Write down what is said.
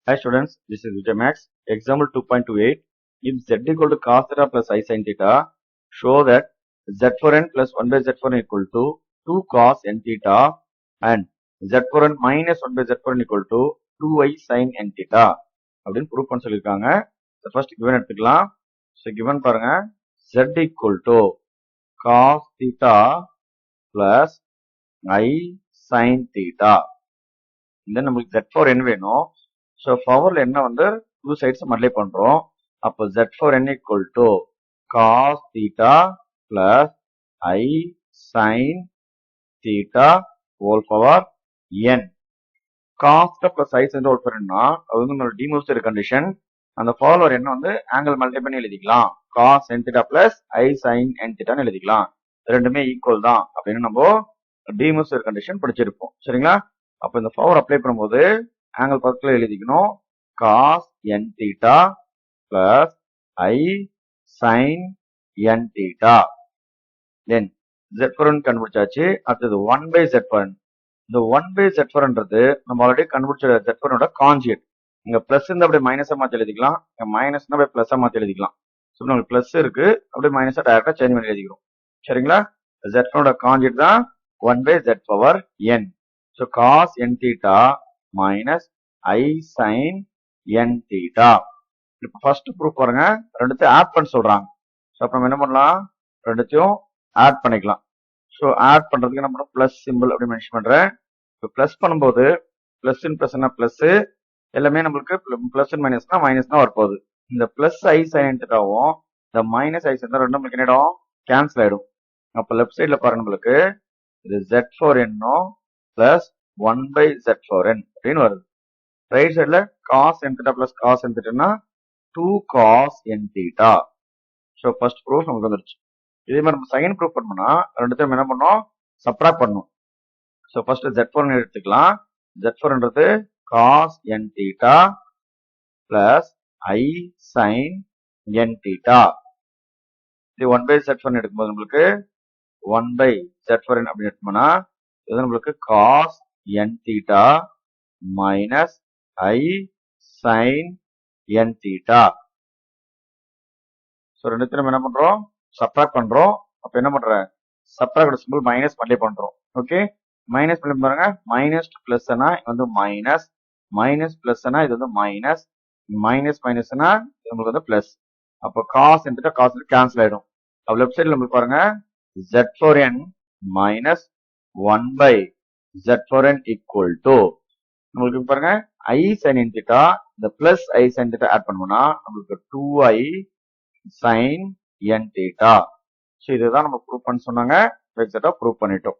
Hi students, this is Vijay Max. Example 2.28. If z equal to cos theta plus I sin theta, show that z for n plus 1 by z for n equal to 2 cos n theta and z for n minus 1 by z for n equal to 2i sin n theta. அப்படின்னு prove பண்ண சொல்லியிருக்காங்க. First given எடுத்துக்கலாம். So given பாருங்க, z equal to cos theta plus I sin theta. இந்த நம்மளுக்கு z for n வேணும். So பவர்ல என்ன வந்து டூ சைட்ஸ் மல்டிப்ளை பண்றோம். அப்போ z for n equal to cos theta plus I sin theta whole power n. cos plus I sin whole power n அது வந்து நம்மளோட டிமோஸ்டர் கண்டிஷன். அந்த ஃபாலோவர் என்ன வந்து ஆங்கிள் மல்டிப்ளை பண்ணி எழுதிக்கலாம். cos n theta plus I sin n theta ன்னு எழுதிக்கலாம். ரெண்டுமே ஈக்குவல் தான் அப்படின்னு நம்ம டிமோஸ்டர் கண்டிஷன் படிச்சிருப்போம். சரிங்களா? அப்ப இந்த பவர் அப்ளை பண்ணும்போது ஆங்கிள் பக்கத்துல எழுதிக்கணும். cos n theta plus I sin n theta. Then z for n கண்டுபிடிச்சாச்சு. அடுத்தது 1 by z for n. இந்த 1 by z for nன்றது நம்ம ஆல்ரெடி கண்டுபிடிச்ச z for n கான்ஜுகேட். இங்க பிளஸ் இருந்தா அப்படியே மைனஸா மாத்தி எழுதிக்கலாம். இங்க மைனஸ்னா அப்படியே பிளஸா மாத்தி எழுதிக்கலாம். ஸோ நமக்கு பிளஸ் இருக்கு, அப்படியே மைனஸா டைரக்டா சேஞ்ச் பண்ணி எழுதிக்கிறோம். சரிங்களா? z for n கான்ஜுகேட் தான் 1 by z power n. So cos n theta minus I sin n theta. இப்போ ஃபர்ஸ்ட் ப்ரூஃப் பாருங்க, ரெண்டுத்தையும் ஆட் பண்ண சொல்றாங்க. ஸோ அப்ப நம்ம என்ன பண்ணலாம், ரெண்டுத்தையும் ஆட் பண்ணிக்கலாம். ஸோ ஆட் பண்றதுக்கு நம்ம பிளஸ் சிம்பிள் அப்படி மென்ஷன் பண்றேன். இப்போ பிளஸ் பண்ணும்போது பிளஸ் இன் பிளஸ் என்ன பிளஸ், எல்லாமே நம்மளுக்கு பிளஸ் இன் மைனஸ்னா மைனஸ் தான் வரப்போகுது. இந்த பிளஸ் ஐ சைன் திட்டாவும் இந்த மைனஸ் ஐ சைன் ரெண்டும் நம்மளுக்கு என்ன ஆயிடும், கேன்சல் ஆயிடும். அப்போ லெஃப்ட் சைட்ல பாருங்க, நம்மளுக்கு இது z for n plus 1 by z for n அப்படின்னு வருது. ரைட் சைட்ல cos n theta plus cos n theta னா 2 cos n theta. So first proof நமக்கு வந்துருச்சு. இதே மாதிரி நம்ம செகண்ட் ப்ரூஃப் பண்ணோம்னா ரெண்டுத்தையும் என்ன பண்ணோம், சப்ட்ராக்ட் பண்ணணும். So first z for n எடுத்துக்கலாம். z for nன்றது cos n theta plus I sin n theta. இது 1 by z for n எடுக்கும்போது நம்மளுக்கு 1 by z for n அப்படின்னு எடுத்தோம்னா இது நம்மளுக்கு cos n theta minus I sin n theta. So ரெண்டுத்தையும் நம்ம என்ன பண்றோம், சப்ட்ராக்ட் பண்றோம். அப்ப என்ன பண்றேன், சப்ட்ராக்ட் சிம்பிள் மைனஸ் மல்டிப்ளை பண்றோம். ஓகே, மைனஸ் பண்ணி பாருங்க, மைனஸ் பிளஸ்னா இது வந்து மைனஸ், மைனஸ் பிளஸ்னா இது வந்து மைனஸ், மைனஸ் மைனஸ்னா இது நம்மளுக்கு வந்து பிளஸ். அப்போ காஸ் எடுத்துட்டா காஸ் கேன்சல் ஆயிடும். அப்போ லெஃப்ட் சைட்ல நம்மளுக்கு பாருங்க z for n minus 1 by z for n equal to நம்மளுக்கு பாருங்க I sin n theta, இந்த plus I sin theta add பண்ணோம்னா நம்மளுக்கு 2I sin n theta. So இதுதான் நம்ம ப்ரூவ் பண்ண சொன்னாங்க, எக்ஸாக்டா ப்ரூவ் பண்ணிட்டோம்.